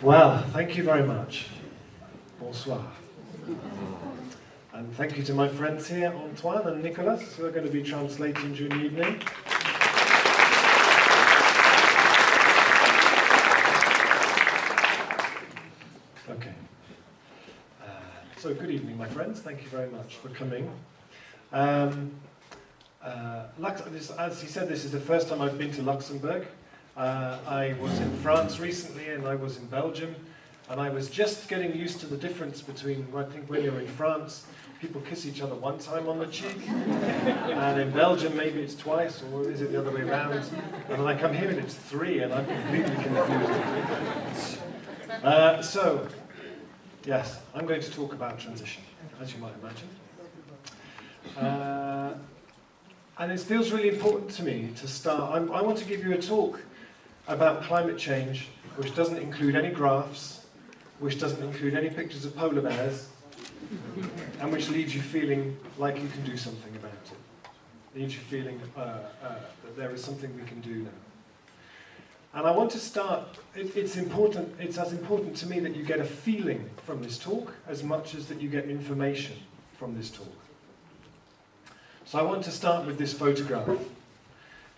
Well, thank you very much. Bonsoir. And thank you to my friends here, Antoine and Nicolas, who are going to be translating during the evening. Okay. So good evening, my friends. Thank you very much for coming. As he said, this is the first time I've been to Luxembourg. I was in France recently and I was in Belgium, and I was just getting used to the difference between, I think when you're in France, people kiss each other one time on the cheek, and in Belgium maybe it's twice, or is it the other way around? And then I come here and it's 3, and I'm completely confused. So, yes, I'm going to talk about transition, as you might imagine. And it feels really important to me to start. I want to give you a talk about climate change, which doesn't include any graphs, which doesn't include any pictures of polar bears, and which leaves you feeling like you can do something about it. Leaves you feeling that there is something we can do now. And I want to start, it's as important to me that you get a feeling from this talk as much as that you get information from this talk. So I want to start with this photograph.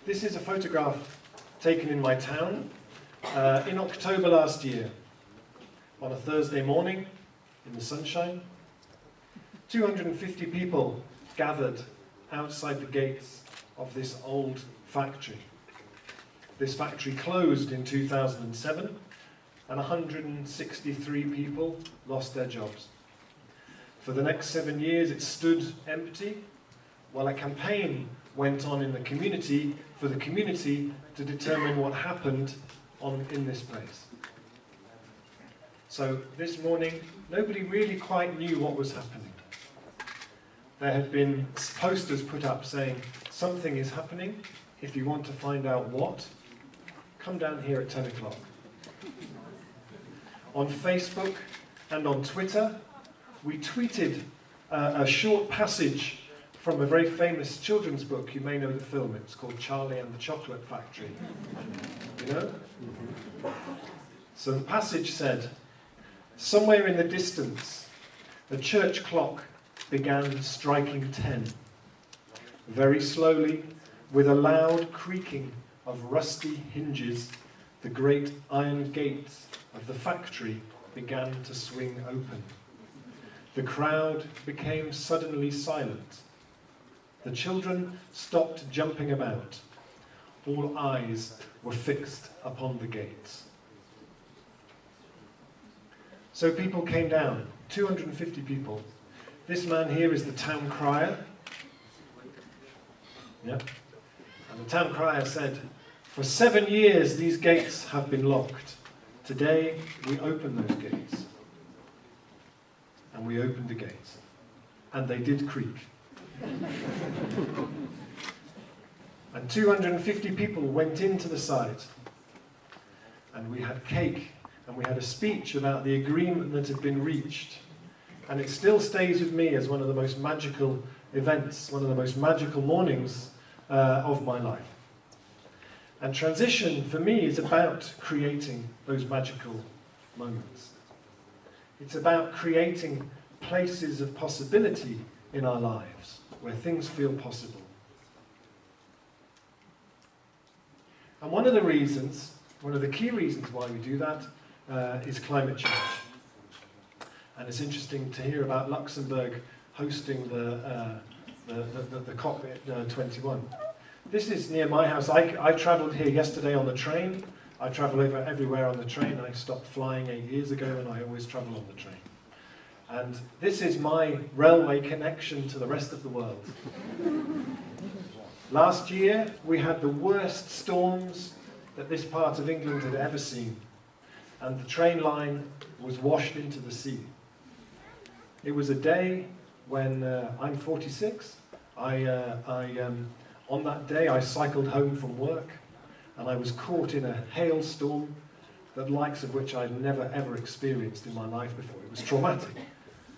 This is a photograph taken in my town in October last year, on a Thursday morning in the sunshine. 250 people gathered outside the gates of this old factory. This factory closed in 2007, and 163 people lost their jobs. For the next 7 years it stood empty, while a campaign went on in the community for the community to determine what happened in this place. So this morning, nobody really quite knew what was happening. There had been posters put up saying, something is happening. If you want to find out what, come down here at 10 o'clock. On Facebook and on Twitter, we tweeted a short passage from a very famous children's book. You may know the film. It's called Charlie and the Chocolate Factory. You know? So the passage said, somewhere in the distance, a church clock began striking 10. Very slowly, with a loud creaking of rusty hinges, the great iron gates of the factory began to swing open. The crowd became suddenly silent. The children stopped jumping about. All eyes were fixed upon the gates. So people came down, 250 people. This man here is the town crier. Yep. And the town crier said, for 7 years these gates have been locked. Today we open those gates. And we opened the gates. And they did creak. And 250 people went into the site, and we had cake, and we had a speech about the agreement that had been reached, and it still stays with me as one of the most magical events, one of the most magical mornings of my life. And transition for me is about creating those magical moments. It's about creating places of possibility in our lives, where things feel possible. And one of the key reasons why we do that is climate change. And it's interesting to hear about Luxembourg hosting the COP21. This is near my house. I travelled here yesterday on the train. I travel everywhere on the train. I stopped flying 8 years ago, and I always travel on the train. And this is my railway connection to the rest of the world. Last year, we had the worst storms that this part of England had ever seen. And the train line was washed into the sea. It was a day when I'm 46. On that day, I cycled home from work, and I was caught in a hailstorm, the likes of which I'd never ever experienced in my life before. It was traumatic.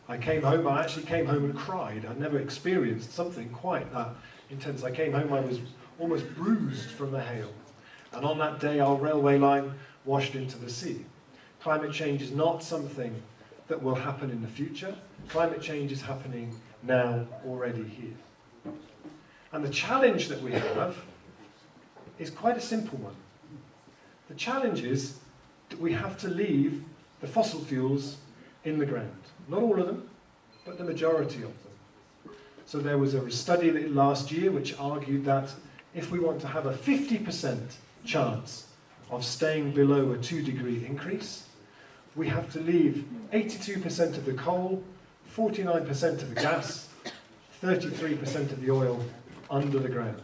I actually came home and cried. I'd never experienced something quite that intense. I came home, I was almost bruised from the hail. And on that day, our railway line washed into the sea. Climate change is not something that will happen in the future. Climate change is happening now, already here. And the challenge that we have is quite a simple one. The challenge is that we have to leave the fossil fuels in the ground. Not all of them, but the majority of them. So there was a study last year which argued that if we want to have a 50% chance of staying below a 2-degree increase, we have to leave 82% of the coal, 49% of the gas, 33% of the oil under the ground.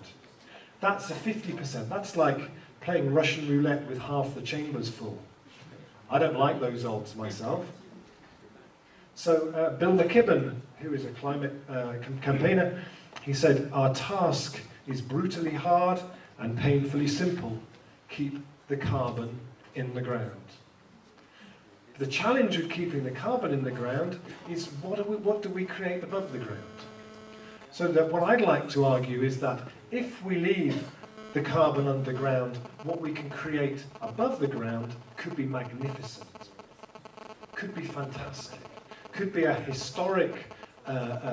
That's a 50%. That's like playing Russian roulette with half the chambers full. I don't like those odds myself. So Bill McKibben, who is a climate campaigner, he said, "Our task is brutally hard and painfully simple. Keep the carbon in the ground." The challenge with keeping the carbon in the ground is what do we create above the ground? So that what I'd like to argue is that if we leave the carbon underground, what we can create above the ground could be magnificent, could be fantastic, could be a historic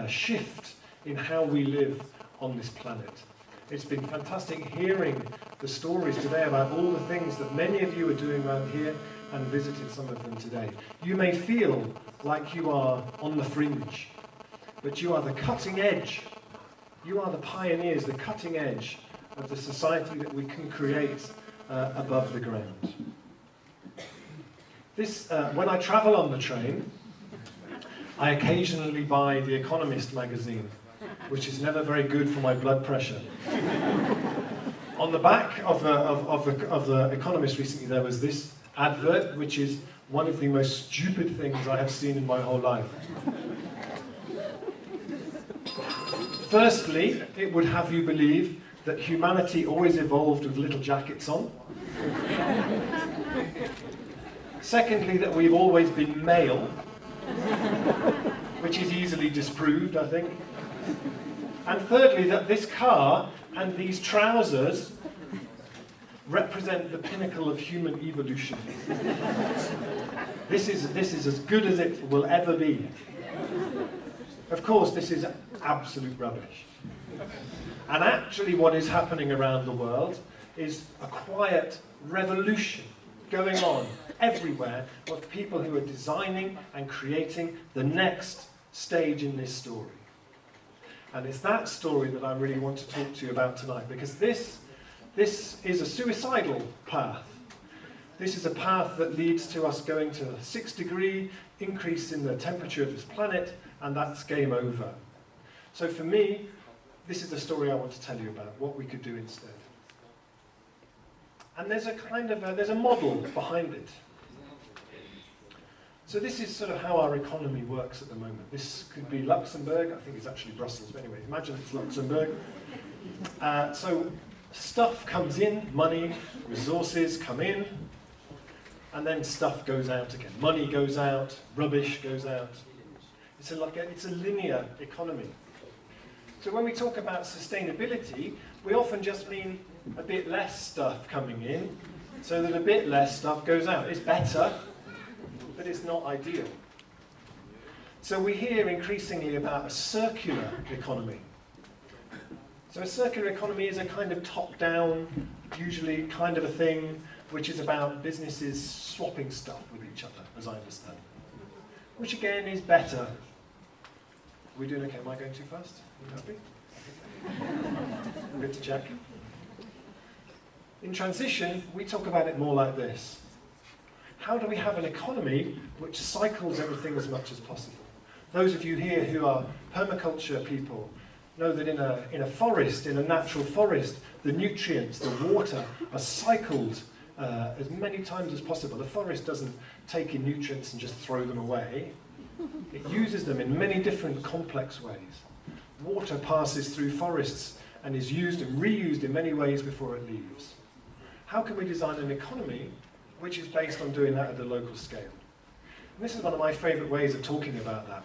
shift in how we live on this planet. It's been fantastic hearing the stories today about all the things that many of you are doing around here, and visited some of them today. You may feel like you are on the fringe, but you are the cutting edge. You are the pioneers, the cutting edge of the society that we can create above the ground. When I travel on the train, I occasionally buy The Economist magazine, which is never very good for my blood pressure. On the back of the Economist recently, there was this advert, which is one of the most stupid things I have seen in my whole life. Firstly, it would have you believe that humanity always evolved with little jackets on. Secondly, that we've always been male, which is easily disproved, I think. And thirdly, that this car and these trousers represent the pinnacle of human evolution. This is as good as it will ever be. Of course, this is absolute rubbish. And actually what is happening around the world is a quiet revolution going on everywhere of people who are designing and creating the next stage in this story. And it's that story that I really want to talk to you about tonight, because this is a suicidal path. This is a path that leads to us going to a 6-degree increase in the temperature of this planet, and that's game over. So for me, this is the story I want to tell you about, what we could do instead. And there's a model behind it. So this is sort of how our economy works at the moment. This could be Luxembourg, I think it's actually Brussels, but anyway, imagine it's Luxembourg. So stuff comes in, money, resources come in, and then stuff goes out again. Money goes out, rubbish goes out. It's a linear economy. So when we talk about sustainability, we often just mean a bit less stuff coming in, so that a bit less stuff goes out. It's better, but it's not ideal. So we hear increasingly about a circular economy. So a circular economy is a kind of top-down, usually kind of a thing, which is about businesses swapping stuff with each other, as I understand it. Which again is better. Are we doing okay? Am I going too fast? Are you happy? Good to check. In transition, we talk about it more like this. How do we have an economy which cycles everything as much as possible? Those of you here who are permaculture people know that in a forest, in a natural forest, the nutrients, the water, are cycled as many times as possible. The forest doesn't take in nutrients and just throw them away. It uses them in many different complex ways. Water passes through forests and is used and reused in many ways before it leaves. How can we design an economy which is based on doing that at a local scale? And this is one of my favourite ways of talking about that.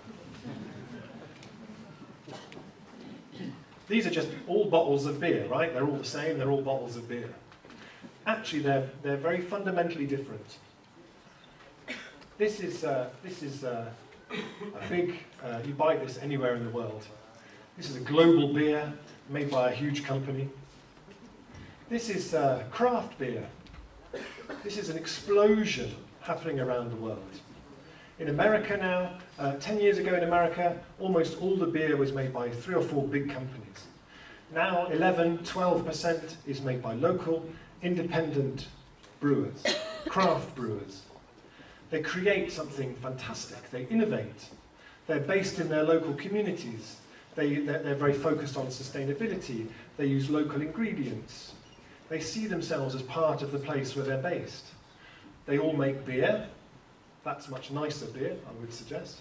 These are just all bottles of beer, right? They're all the same, they're all bottles of beer. Actually, they're very fundamentally different. This is a big, you buy this anywhere in the world. This is a global beer made by a huge company. This is craft beer. This is an explosion happening around the world. In America now, 10 years ago in America, almost all the beer was made by 3 or 4 big companies. Now 11, 12% is made by local, independent brewers, craft brewers. They create something fantastic. They innovate. They're based in their local communities. They're very focused on sustainability. They use local ingredients. They see themselves as part of the place where they're based. They all make beer. That's much nicer beer, I would suggest.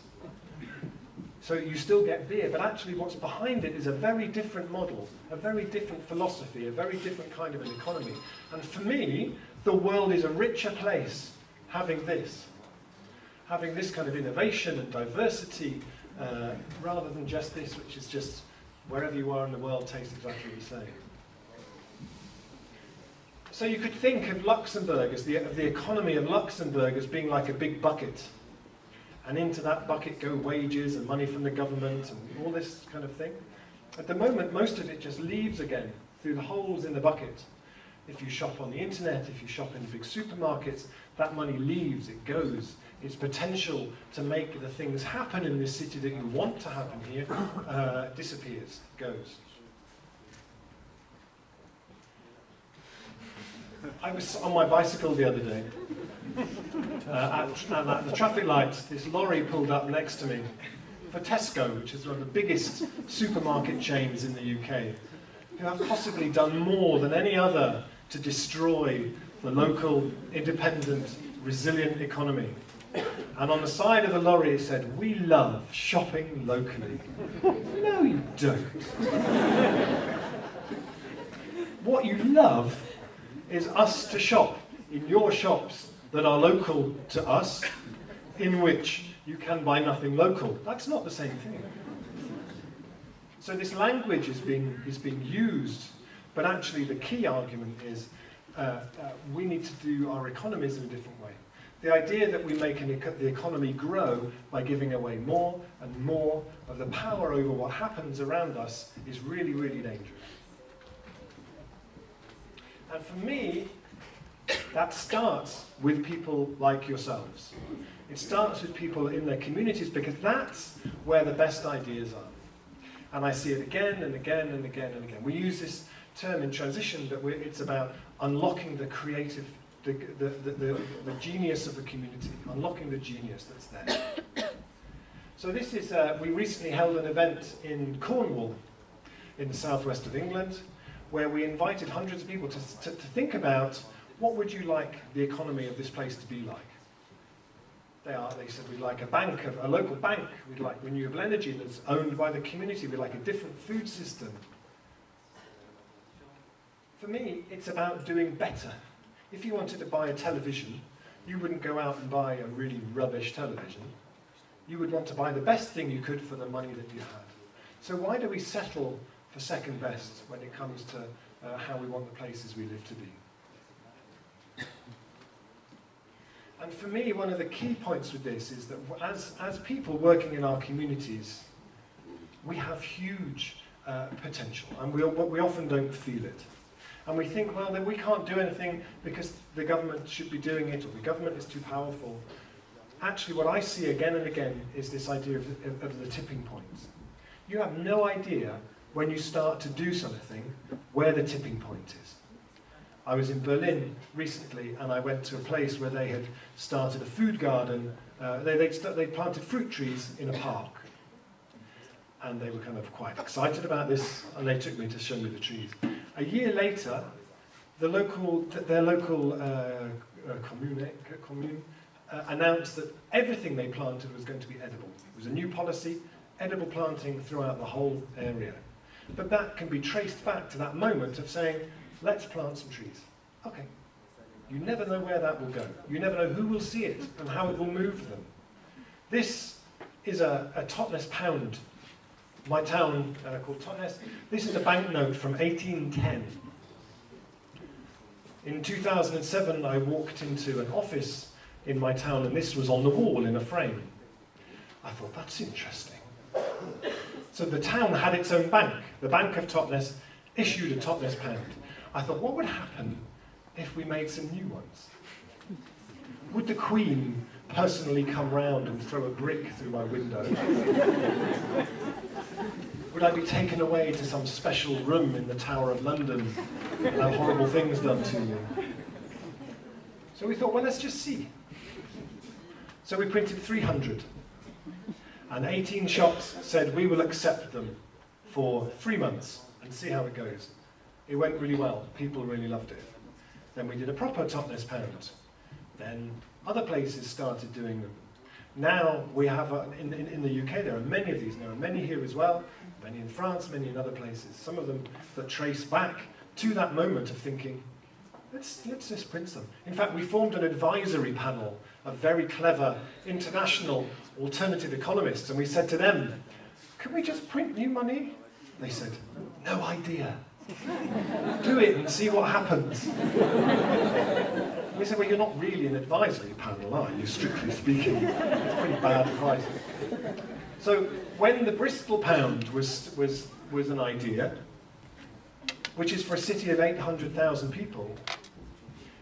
So you still get beer, but actually what's behind it is a very different model, a very different philosophy, a very different kind of an economy. And for me, the world is a richer place having this kind of innovation and diversity, rather than just this, which is just wherever you are in the world tastes exactly the same. So you could think of Luxembourg, of the economy of Luxembourg as being like a big bucket. And into that bucket go wages and money from the government and all this kind of thing. At the moment, most of it just leaves again through the holes in the bucket. If you shop on the internet, if you shop in the big supermarkets, that money leaves, it goes. Its potential to make the things happen in this city that you want to happen here disappears, goes. I was on my bicycle the other day. At the traffic light, this lorry pulled up next to me for Tesco, which is one of the biggest supermarket chains in the UK, who have possibly done more than any other to destroy the local, independent, resilient economy. And on the side of the lorry it said, "We love shopping locally." No, you don't. What you love is us to shop in your shops that are local to us, in which you can buy nothing local. That's not the same thing. So this language is being used, but actually the key argument is we need to do our economies in a different way. The idea that we make the economy grow by giving away more and more of the power over what happens around us is really, really dangerous. And for me, that starts with people like yourselves. It starts with people in their communities, because that's where the best ideas are. And I see it again and again and again and again. We use this term in transition, but it's about unlocking the creative, the genius of the community, unlocking the genius that's there. So this is, we recently held an event in Cornwall, in the southwest of England, where we invited hundreds of people to think about what would you like the economy of this place to be like. They said we'd like a local bank, we'd like renewable energy that's owned by the community, we'd like a different food system. For me, it's about doing better. If you wanted to buy a television, you wouldn't go out and buy a really rubbish television. You would want to buy the best thing you could for the money that you had. So why do we settle for second best when it comes to how we want the places we live to be? And for me, one of the key points with this is that as people working in our communities, we have huge potential, and we often don't feel it. And we think, well, then we can't do anything because the government should be doing it, or the government is too powerful. Actually, what I see again and again is this idea of the tipping point. You have no idea when you start to do something where the tipping point is. I was in Berlin recently, and I went to a place where they had started a food garden. They planted fruit trees in a park. And they were kind of quite excited about this, and they took me to show me the trees. A year later, their local commune announced that everything they planted was going to be edible. It was a new policy, edible planting throughout the whole area. But that can be traced back to that moment of saying, let's plant some trees. Okay. You never know where that will go. You never know who will see it and how it will move them. This is a Totnes pound. My town called Totnes. This is a banknote from 1810. In 2007, I walked into an office in my town, and this was on the wall in a frame. I thought, that's interesting. So the town had its own bank. The Bank of Totnes issued a Totnes pound. I thought, what would happen if we made some new ones? Would the Queen personally come round and throw a brick through my window? Would I be taken away to some special room in the Tower of London and have horrible things done to me? So we thought, well, let's just see. So we printed 300. And 18 shops said, we will accept them for 3 months and see how it goes. It went really well. People really loved it. Then we did a proper Totnes pound. Then other places started doing them. Now we have, in the UK, there are many of these. There are many here as well, many in France, many in other places. Some of them that trace back to that moment of thinking, let's just print them. In fact, we formed an advisory panel of very clever international alternative economists, and we said to them, can we just print new money? They said, no idea. Do it and see what happens. We said, well, you're not really an advisory panel, are you, strictly speaking? It's pretty bad advice. So when the Bristol pound was an idea, which is for a city of 800,000 people,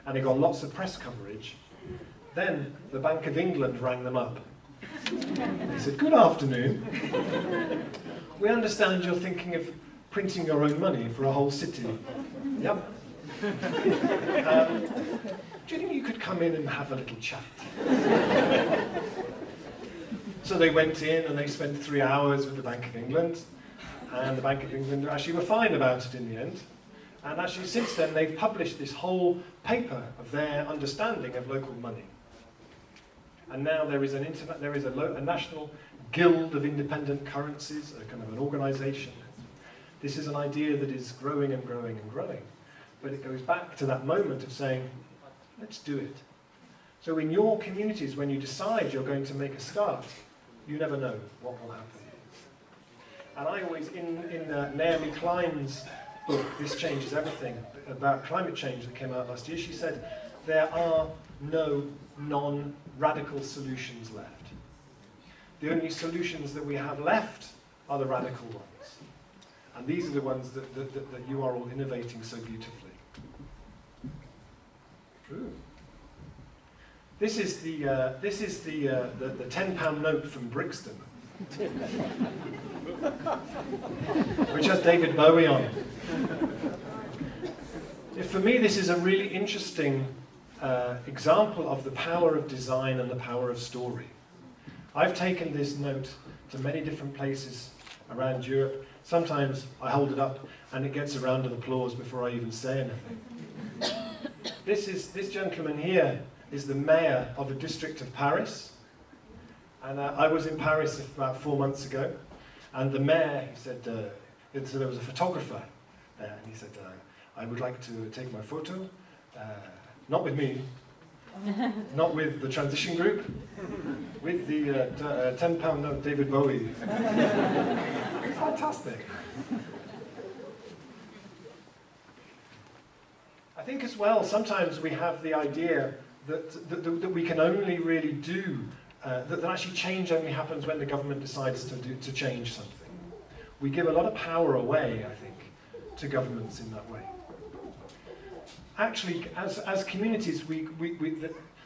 and it got lots of press coverage, then the Bank of England rang them up. They said, good afternoon. We understand you're thinking of printing your own money for a whole city. Yep. Do you think you could come in and have a little chat? So they went in and they spent 3 hours with the Bank of England, and the Bank of England actually were fine about it in the end. And actually since then they've published this whole paper of their understanding of local money. And now there is a national guild of independent currencies, a kind of an organisation. This is an idea that is growing and growing and growing. But it goes back to that moment of saying, let's do it. So in your communities, when you decide you're going to make a start, you never know what will happen. And I always, in Naomi Klein's book, This Changes Everything, about climate change that came out last year, she said, there are no non-radical solutions left. The only solutions that we have left are the radical ones. And these are the ones that you are all innovating so beautifully. Ooh. This is the £10 note from Brixton, which has David Bowie on it. For me, this is a really interesting example of the power of design and the power of story. I've taken this note to many different places around Europe. Sometimes I hold it up and it gets a round of applause before I even say anything. This gentleman here is the mayor of a district of Paris. And I was in Paris about 4 months ago. And the mayor, he said, so there was a photographer there, and he said, I would like to take my photo, not with me, not with the transition group, with the £10 note David Bowie. It's fantastic. I think as well, sometimes we have the idea that we can only really do, that actually change only happens when the government decides to change something. We give a lot of power away, I think, to governments in that way. Actually, as communities,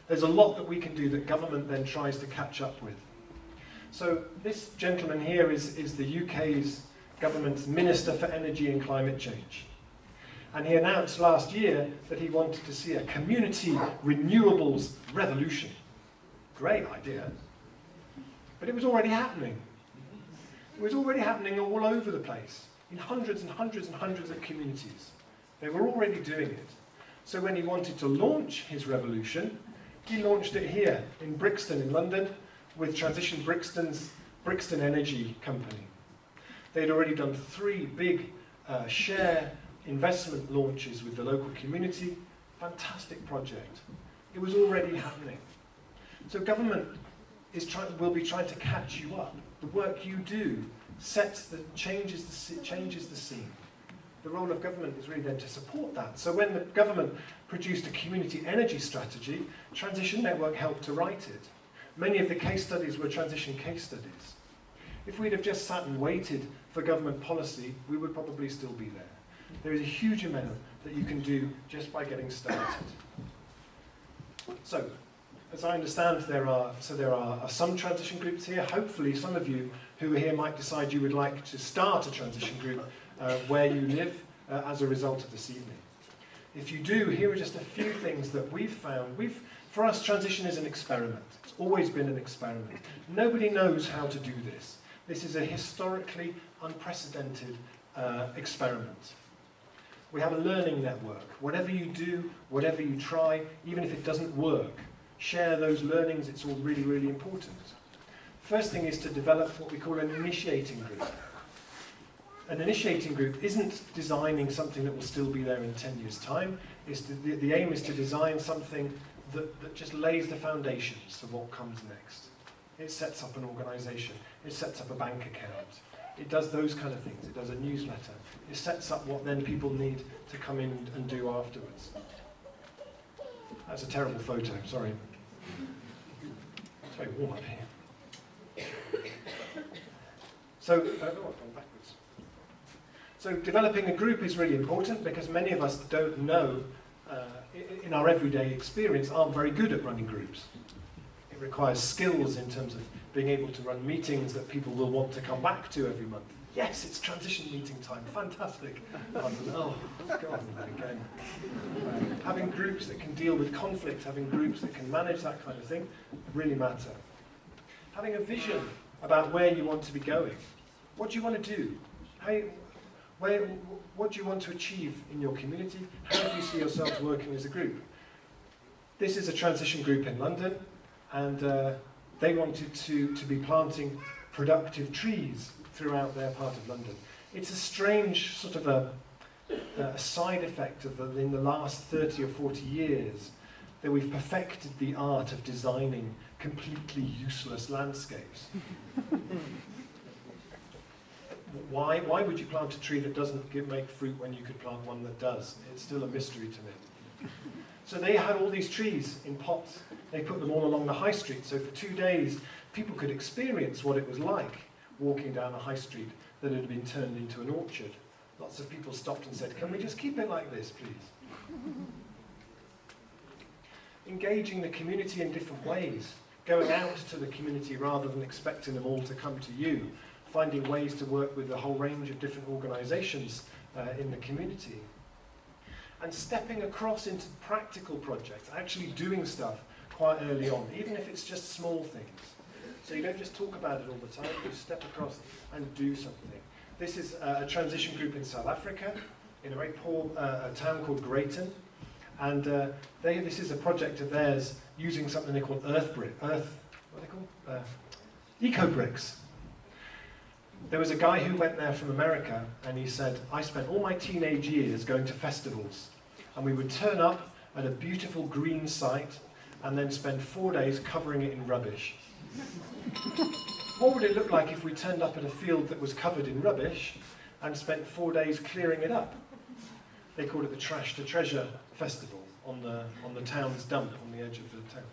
there's a lot that we can do that government then tries to catch up with. So this gentleman here is the UK's government's Minister for Energy and Climate Change. And he announced last year that he wanted to see a community renewables revolution. Great idea. But it was already happening. It was already happening all over the place, in hundreds and hundreds and hundreds of communities. They were already doing it. So when he wanted to launch his revolution, he launched it here in Brixton in London with Transition Brixton's Brixton Energy Company. They'd already done 3 big share investment launches with the local community. Fantastic project. It was already happening. So government will be trying to catch you up. The work you do changes the scene. the role of government is really then to support that. So when the government produced a community energy strategy, Transition Network helped to write it. Many of the case studies were transition case studies. If we'd have just sat and waited for government policy, we would probably still be there. There is a huge amount that you can do just by getting started. So, as I understand, there are some transition groups here. Hopefully some of you who are here might decide you would like to start a transition group where you live as a result of this evening. If you do, here are just a few things that we've found. For us, transition is an experiment. It's always been an experiment. Nobody knows how to do this. This is a historically unprecedented experiment. We have a learning network. Whatever you do, whatever you try, even if it doesn't work, share those learnings. It's all really, really important. First thing is to develop what we call an initiating group. An initiating group isn't designing something that will still be there in 10 years' time. The aim is to design something that just lays the foundations for what comes next. It sets up an organisation. It sets up a bank account. It does those kind of things. It does a newsletter. It sets up what then people need to come in and do afterwards. That's a terrible photo, sorry. It's very warm up here. So, I've gone backwards. So developing a group is really important because many of us don't know, in our everyday experience, aren't very good at running groups. It requires skills in terms of being able to run meetings that people will want to come back to every month. Yes, it's transition meeting time, fantastic. Oh, God, again. Having groups that can deal with conflict, having groups that can manage that kind of thing, really matter. Having a vision about where you want to be going. What do you want to do? What do you want to achieve in your community? How do you see yourselves working as a group? This is a transition group in London, and they wanted to be planting productive trees throughout their part of London. It's a strange sort of a side effect of in the last 30 or 40 years that we've perfected the art of designing completely useless landscapes. Why would you plant a tree that doesn't make fruit when you could plant one that does? It's still a mystery to me. So they had all these trees in pots. They put them all along the high street. So for 2 days, people could experience what it was like walking down a high street that had been turned into an orchard. Lots of people stopped and said, "Can we just keep it like this, please?" Engaging the community in different ways. Going out to the community rather than expecting them all to come to you. Finding ways to work with a whole range of different organisations in the community. And stepping across into practical projects, actually doing stuff quite early on, even if it's just small things. So you don't just talk about it all the time, you step across and do something. This is a transition group in South Africa, in a very poor town called Greyton. And this is a project of theirs using something they call eco bricks. There was a guy who went there from America and he said, "I spent all my teenage years going to festivals and we would turn up at a beautiful green site and then spend 4 days covering it in rubbish." What would it look like if we turned up at a field that was covered in rubbish and spent 4 days clearing it up? They called it the Trash to Treasure Festival on the town's dump on the edge of the town.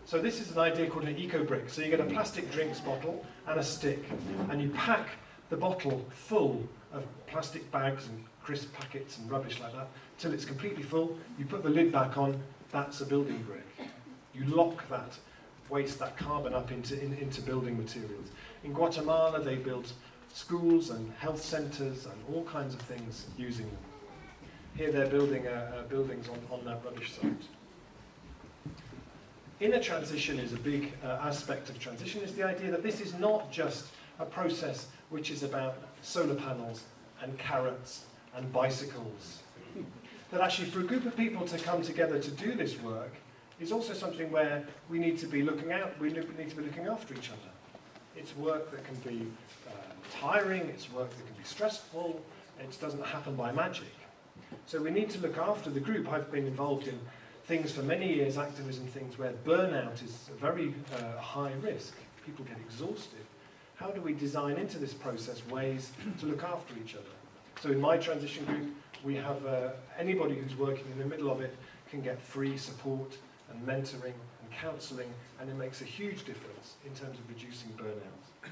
So this is an idea called an eco brick. So you get a plastic drinks bottle and a stick, and you pack the bottle full of plastic bags and crisp packets and rubbish like that till it's completely full. You put the lid back on. That's a building brick. You lock that waste, that carbon up into building materials. In Guatemala, they built schools and health centres and all kinds of things using them. Here they're building buildings on that rubbish site. Inner transition is a big aspect of transition, is the idea that this is not just a process which is about solar panels and carrots and bicycles. That actually for a group of people to come together to do this work is also something where we need to be looking after each other. It's work that can be tiring, it's work that can be stressful, it doesn't happen by magic. So we need to look after the group. I've been involved in things for many years, activism things where burnout is a very high risk. People get exhausted. How do we design into this process ways to look after each other? So in my transition group, we have anybody who's working in the middle of it can get free support and mentoring and counselling, and it makes a huge difference in terms of reducing burnout.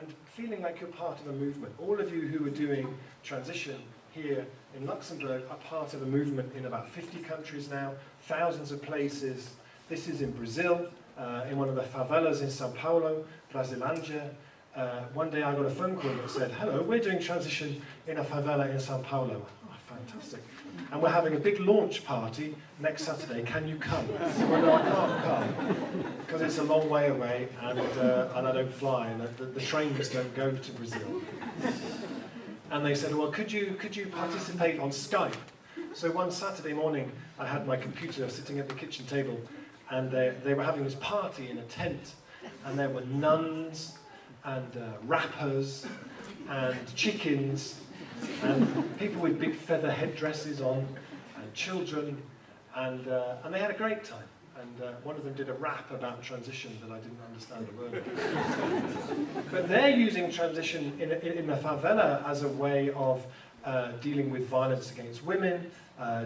And feeling like you're part of a movement. All of you who are doing transition here in Luxembourg are part of a movement in about 50 countries now, thousands of places. This is in Brazil, in one of the favelas in Sao Paulo, Brasilândia. One day I got a phone call that said, hello, we're doing transition in a favela in Sao Paulo. Oh, fantastic. And we're having a big launch party next Saturday. Can you come? Well, no, I can't come because it's a long way away and I don't fly and the trains don't go to Brazil. And they said, well, could you participate on Skype? So one Saturday morning, I had my computer sitting at the kitchen table and they were having this party in a tent and there were nuns and rappers and chickens and people with big feather headdresses on and children and they had a great time. And one of them did a rap about transition that I didn't understand a word of. But they're using transition in the favela as a way of dealing with violence against women,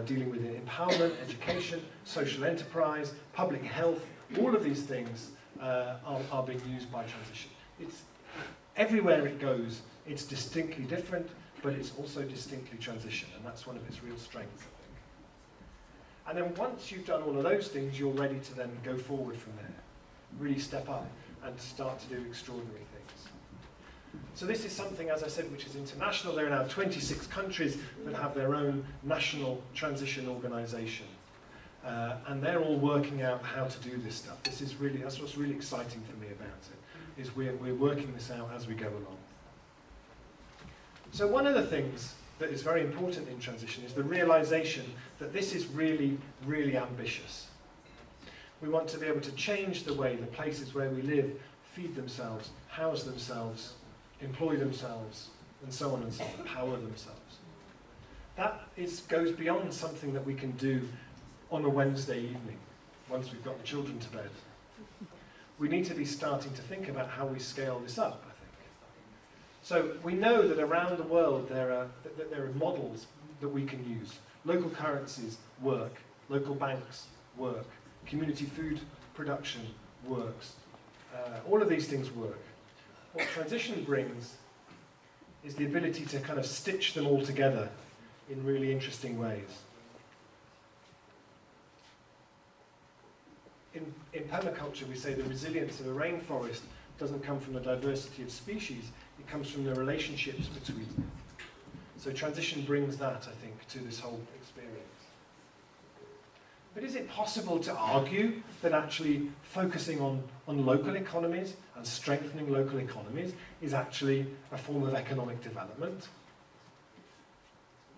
dealing with empowerment, education, social enterprise, public health. All of these things are being used by transition. It's everywhere it goes, it's distinctly different, but it's also distinctly transition, and that's one of its real strengths, I think. And then once you've done all of those things, you're ready to then go forward from there, really step up and start to do extraordinary things. So this is something, as I said, which is international. There are now 26 countries that have their own national transition organisation. And they're all working out how to do this stuff. That's what's really exciting for me about it, is we're working this out as we go along. So one of the things that is very important in transition is the realization that this is really, really ambitious. We want to be able to change the way the places where we live feed themselves, house themselves, employ themselves, and so on and so on, power themselves. That goes beyond something that we can do on a Wednesday evening, once we've got the children to bed. We need to be starting to think about how we scale this up, I think. So we know that around the world there are models that we can use. Local currencies work, local banks work, community food production works. All of these things work. What transition brings is the ability to kind of stitch them all together in really interesting ways. In permaculture, we say the resilience of a rainforest doesn't come from the diversity of species, it comes from the relationships between them. So transition brings that, I think, to this whole experience. But is it possible to argue that actually focusing on local economies and strengthening local economies is actually a form of economic development?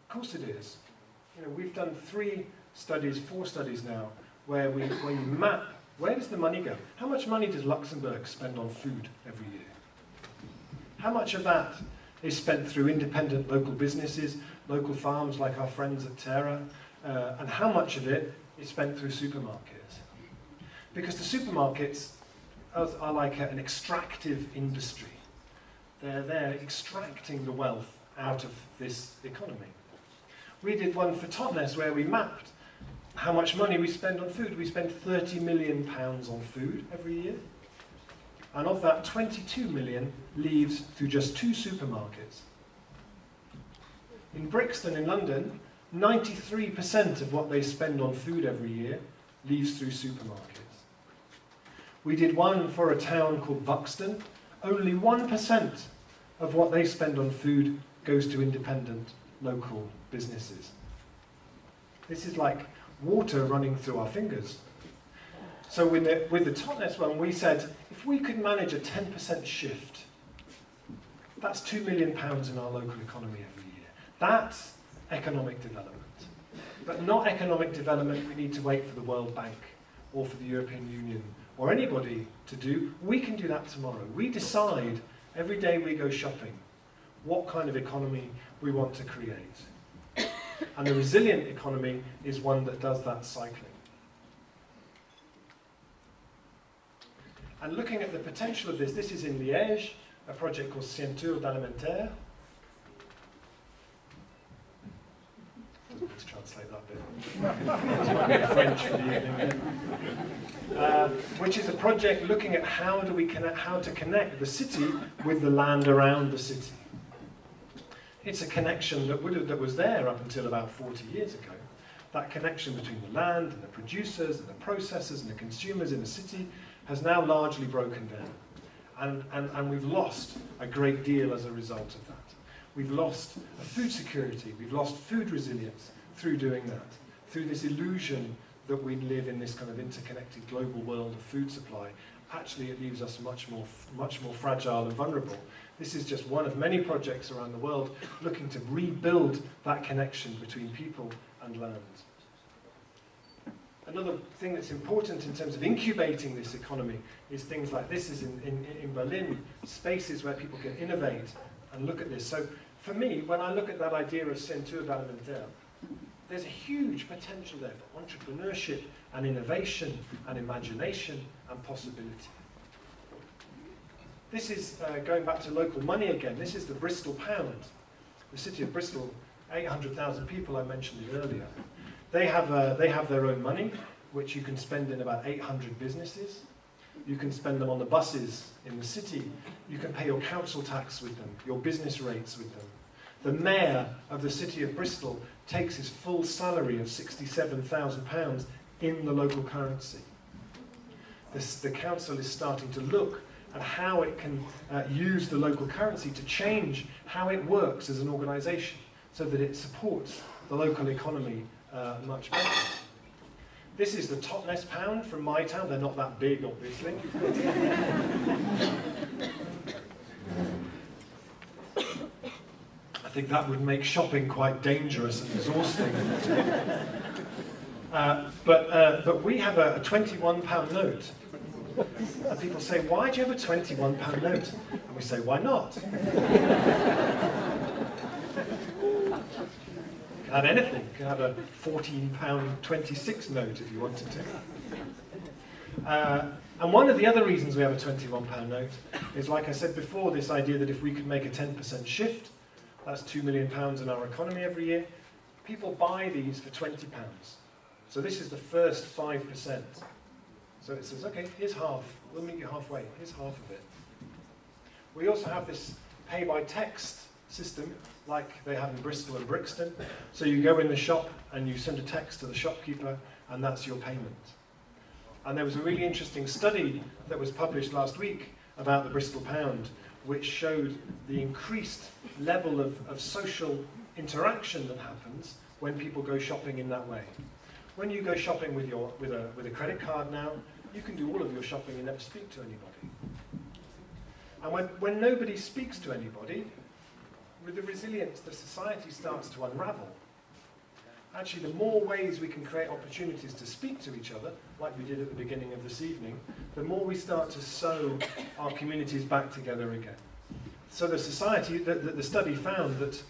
Of course it is. You know, we've done 4 studies now, where we map where does the money go. How much money does Luxembourg spend on food every year? How much of that is spent through independent local businesses, local farms like our friends at Terra, and how much of it is spent through supermarkets? Because the supermarkets are like an extractive industry. They're extracting the wealth out of this economy. We did one for Totnes where we mapped how much money we spend on food. We spend £30 million on food every year. And of that, 22 million leaves through just 2 supermarkets. In Brixton in London, 93% of what they spend on food every year leaves through supermarkets. We did one for a town called Buxton. Only 1% of what they spend on food goes to independent local businesses. This is like water running through our fingers. So with the Totnes one, we said, if we could manage a 10% shift, that's £2 million in our local economy every year. That's economic development. But not economic development we need to wait for the World Bank or for the European Union or anybody to do. We can do that tomorrow. We decide every day we go shopping what kind of economy we want to create. And the resilient economy is one that does that cycling. And looking at the potential of this is in Liège, a project called Ceinture d'Alimentaire. Let's translate that bit. French for the evening. Which is a project looking at how to connect the city with the land around the city. It's a connection that was there up until about 40 years ago. That connection between the land and the producers and the processors and the consumers in the city has now largely broken down. And we've lost a great deal as a result of that. We've lost food security, we've lost food resilience through doing that, through this illusion that we live in this kind of interconnected global world of food supply. Actually, it leaves us much more fragile and vulnerable. This is just one of many projects around the world looking to rebuild that connection between people and land. Another thing that's important in terms of incubating this economy is things like this is in Berlin, spaces where people can innovate and look at this. So for me, when I look at that idea of Ceinture d'Alimentaire, there's a huge potential there for entrepreneurship and innovation and imagination and possibility. This is, going back to local money again, this is the Bristol pound. The city of Bristol, 800,000 people, I mentioned it earlier. They have their own money, which you can spend in about 800 businesses. You can spend them on the buses in the city. You can pay your council tax with them, your business rates with them. The mayor of the city of Bristol takes his full salary of £67,000 in the local currency. The council is starting to look at how it can use the local currency to change how it works as an organisation so that it supports the local economy much better. This is the Totnes pound from my town. They're not that big, obviously. I think that would make shopping quite dangerous and exhausting. But we have a £21 note. And people say, why do you have a £21 note? And we say, why not? You can have anything. You can have a £14.26 note if you wanted to. And one of the other reasons we have a £21 note is, like I said before, this idea that if we could make a 10% shift, that's £2 million in our economy every year. People buy these for £20. So this is the first 5%. So it says, okay, here's half. We'll meet you halfway. Here's half of it. We also have this pay by text system, like they have in Bristol and Brixton. So you go in the shop and you send a text to the shopkeeper, and that's your payment. And there was a really interesting study that was published last week about the Bristol pound, which showed the increased level of social interaction that happens when people go shopping in that way. When you go shopping with a credit card now, you can do all of your shopping and never speak to anybody. And when nobody speaks to anybody, with the resilience, the society starts to unravel. Actually, the more ways we can create opportunities to speak to each other, like we did at the beginning of this evening, the more we start to sew our communities back together again. So the society, the study found that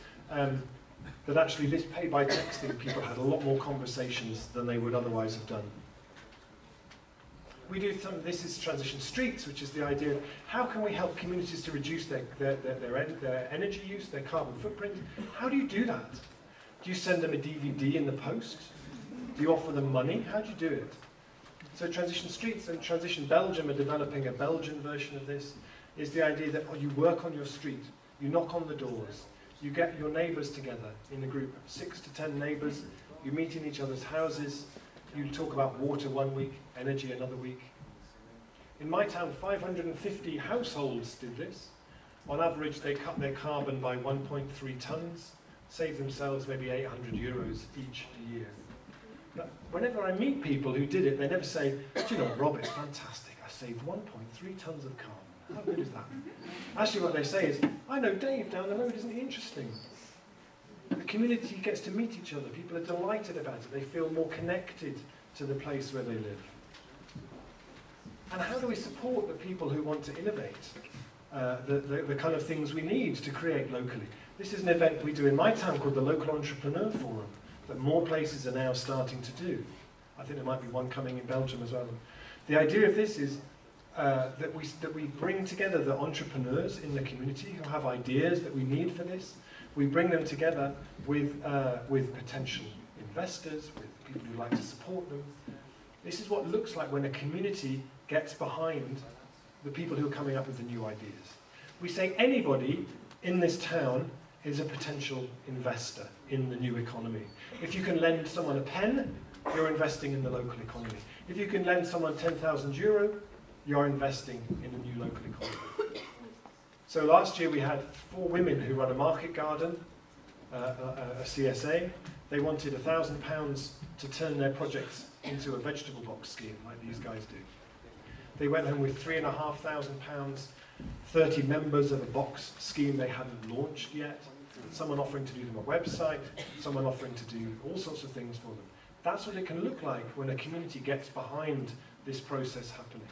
that actually this pay by texting, people had a lot more conversations than they would otherwise have done. We do this is Transition Streets, which is the idea of how can we help communities to reduce their energy use, their carbon footprint. How do you do that? Do you send them a DVD in the post? Do you offer them money? How do you do it? So Transition Streets and Transition Belgium are developing a Belgian version of this, is the idea that you work on your street, you knock on the doors, you get your neighbours together in a group, 6 to 10 neighbours, you meet in each other's houses, you talk about water one week, energy another week. In my town, 550 households did this. On average, they cut their carbon by 1.3 tonnes, save themselves maybe €800 each a year. But whenever I meet people who did it, they never say, do you know, Rob, it's fantastic. I saved 1.3 tonnes of carbon. How good is that? Actually, what they say is, I know Dave down the road, isn't he interesting? The community gets to meet each other. People are delighted about it. They feel more connected to the place where they live. And how do we support the people who want to innovate? The kind of things we need to create locally. This is an event we do in my town called the Local Entrepreneur Forum, that more places are now starting to do. I think there might be one coming in Belgium as well. The idea of this is that we bring together the entrepreneurs in the community who have ideas that we need for this. We bring them together with potential investors, with people who like to support them. This is what it looks like when a community gets behind the people who are coming up with the new ideas. We say anybody in this town is a potential investor in the new economy. If you can lend someone a pen, you're investing in the local economy. If you can lend someone €10,000, you're investing in a new local economy. So last year we had 4 women who run a market garden, a CSA. They wanted £1,000 to turn their projects into a vegetable box scheme, like these guys do. They went home with £3,500, 30 members of a box scheme they hadn't launched yet, someone offering to do them a website, someone offering to do all sorts of things for them. That's what it can look like when a community gets behind this process happening.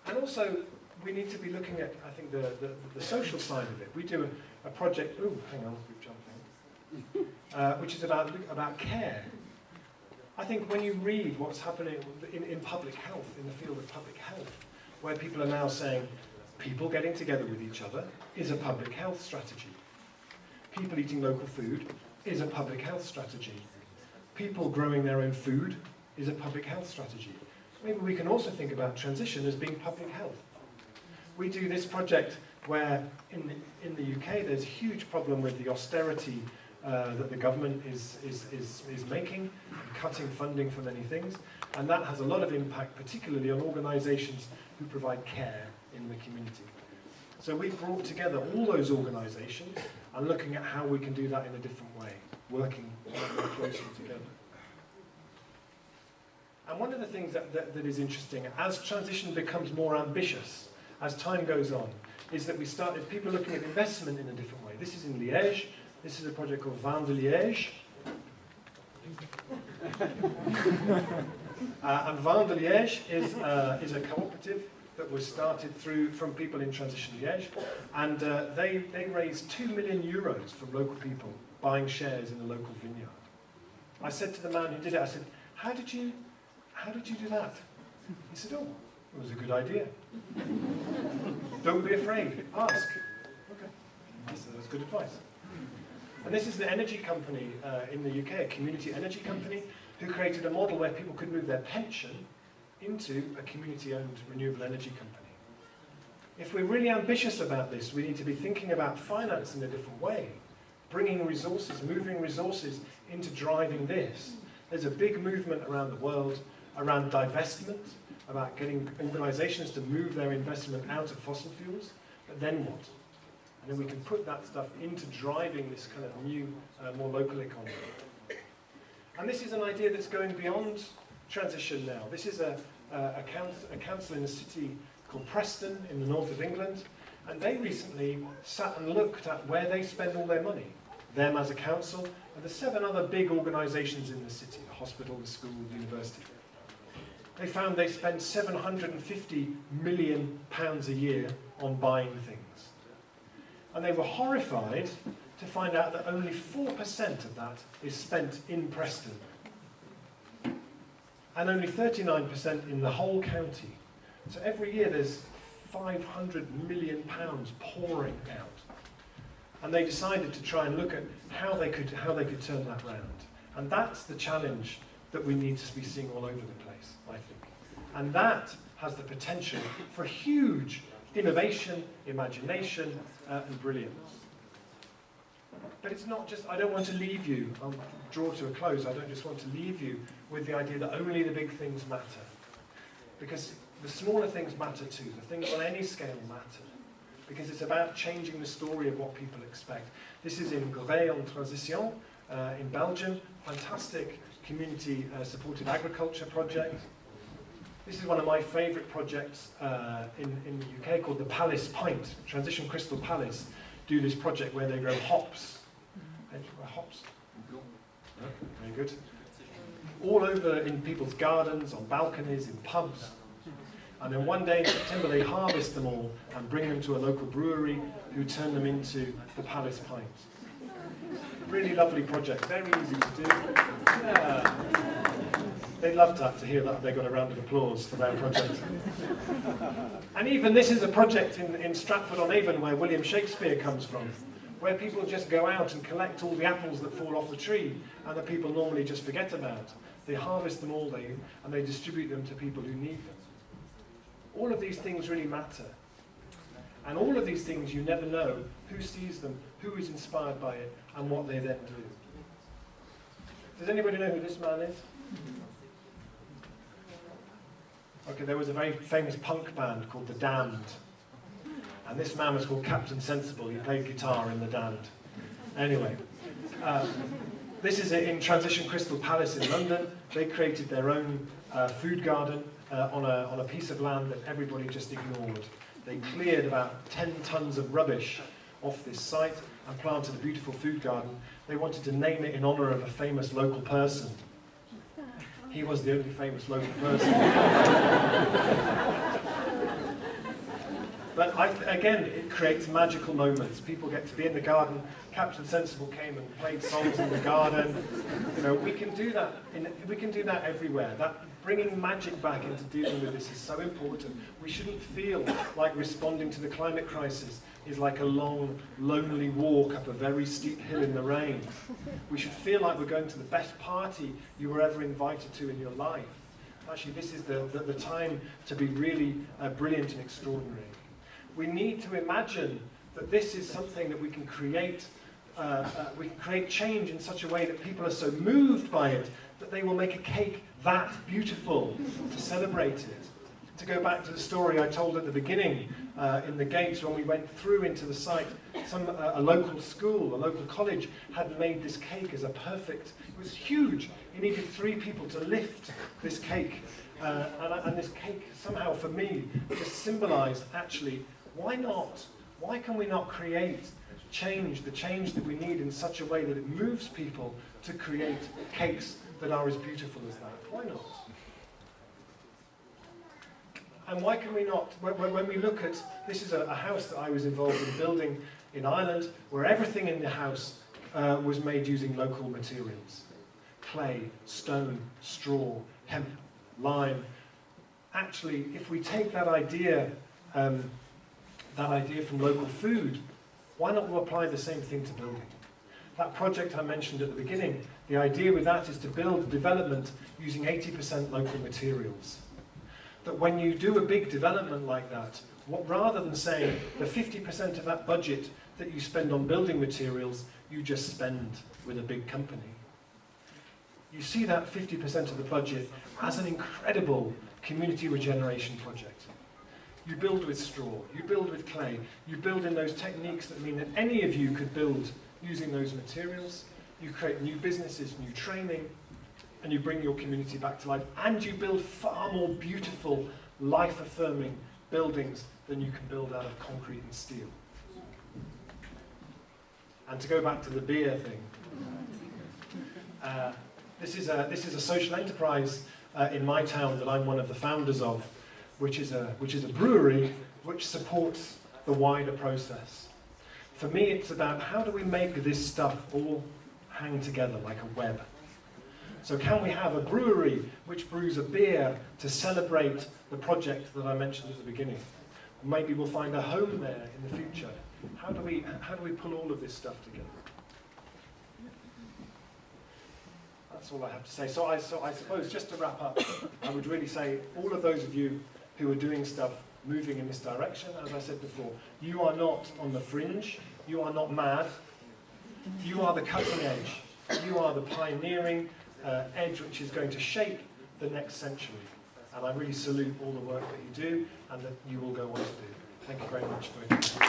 And also, we need to be looking at, I think, the social side of it. We do a project, which is about care. I think when you read what's happening in public health, in the field of public health, where people are now saying people getting together with each other is a public health strategy. People eating local food is a public health strategy. People growing their own food is a public health strategy. Maybe we can also think about transition as being public health. We do this project where in the UK there's a huge problem with the austerity that the government is making, cutting funding for many things, and that has a lot of impact, particularly on organisations who provide care in the community. So we've brought together all those organisations and looking at how we can do that in a different way, working more closely together. And one of the things that is interesting, as transition becomes more ambitious, as time goes on, is that people looking at investment in a different way. This is in Liège. This is a project called Vin de Liège. And Vin de Liège is a cooperative that was started from people in Transition Liège. And they raised €2 million from local people buying shares in a local vineyard. I said to the man who did it, I said, how did you do that? He said, oh, it was a good idea. Don't be afraid, ask. Okay, that's good advice. And this is the energy company in the UK, a community energy company, who created a model where people could move their pension into a community-owned renewable energy company. If we're really ambitious about this, we need to be thinking about finance in a different way, bringing resources, moving resources into driving this. There's a big movement around the world around divestment, about getting organisations to move their investment out of fossil fuels, but then what? And then we can put that stuff into driving this kind of new, more local economy. And this is an idea that's going beyond transition now. This is a council in a city called Preston in the north of England, and they recently sat and looked at where they spend all their money. Them as a council, and the 7 other big organisations in the city, the hospital, the school, the university. They found they spend £750 million a year on buying things. And they were horrified to find out that only 4% of that is spent in Preston. And only 39% in the whole county. So every year there's £500 million pouring out. And they decided to try and look at how they could turn that round. And that's the challenge that we need to be seeing all over the place, I think. And that has the potential for huge innovation, imagination, and brilliance. But it's not just, I don't want to leave you, I'll draw to a close, I don't just want to leave you with the idea that only the big things matter. Because the smaller things matter too, the things on any scale matter. Because it's about changing the story of what people expect. This is in Grès en Transition, in Belgium, fantastic community-supported agriculture project. This is one of my favourite projects in the UK called the Palace Pint. Transition Crystal Palace do this project where they grow hops. Hops? Very good. All over in people's gardens, on balconies, in pubs. And then one day in September they harvest them all and bring them to a local brewery who turn them into the Palace Pint. Really lovely project, very easy to do. Yeah. They loved that, to hear that they got a round of applause for their project. And even this is a project in Stratford-on-Avon where William Shakespeare comes from, where people just go out and collect all the apples that fall off the tree and that people normally just forget about. They harvest them all and they distribute them to people who need them. All of these things really matter. And all of these things, you never know who sees them, who is inspired by it, and what they then do. Does anybody know who this man is? Okay, there was a very famous punk band called The Damned. And this man was called Captain Sensible. He played guitar in The Damned. Anyway, this is in Transition Crystal Palace in London. They created their own food garden on a piece of land that everybody just ignored. They cleared about 10 tons of rubbish off this site and planted a beautiful food garden. They wanted to name it in honour of a famous local person. He was the only famous local person. But again, it creates magical moments. People get to be in the garden. Captain Sensible came and played songs in the garden. You know, we can do that. We can do that everywhere. That bringing magic back into dealing with this is so important. We shouldn't feel like responding to the climate crisis is like a long, lonely walk up a very steep hill in the rain. We should feel like we're going to the best party you were ever invited to in your life. Actually, this is the time to be really brilliant and extraordinary. We need to imagine that this is something that we can create change in such a way that people are so moved by it that they will make a cake that beautiful to celebrate it. To go back to the story I told at the beginning, in the gates when we went through into the site, a local school, a local college had made this cake as a perfect, it was huge. You needed 3 people to lift this cake. And this cake somehow for me just symbolised actually, why not? Why can we not create change, the change that we need in such a way that it moves people to create cakes that are as beautiful as that? Why not? And why can we not, when we look at, this is a house that I was involved in building in Ireland, where everything in the house was made using local materials. Clay, stone, straw, hemp, lime. Actually, if we take that idea from local food, why not apply the same thing to building? That project I mentioned at the beginning, the idea with that is to build development using 80% local materials. That when you do a big development like that, rather than saying the 50% of that budget that you spend on building materials, you just spend with a big company. You see that 50% of the budget as an incredible community regeneration project. You build with straw, you build with clay, you build in those techniques that mean that any of you could build using those materials, you create new businesses, new training, and you bring your community back to life, and you build far more beautiful, life-affirming buildings than you can build out of concrete and steel. And to go back to the beer thing, this is a social enterprise in my town that I'm one of the founders of, which is a brewery which supports the wider process. For me, it's about how do we make this stuff all hang together like a web. So can we have a brewery which brews a beer to celebrate the project that I mentioned at the beginning? Maybe we'll find a home there in the future. How do we pull all of this stuff together? That's all I have to say. So I suppose, just to wrap up, I would really say all of those of you who are doing stuff moving in this direction, as I said before, you are not on the fringe, you are not mad, you are the cutting edge, you are the pioneering edge which is going to shape the next century. And I really salute all the work that you do and that you will go on to do. Thank you very much for it.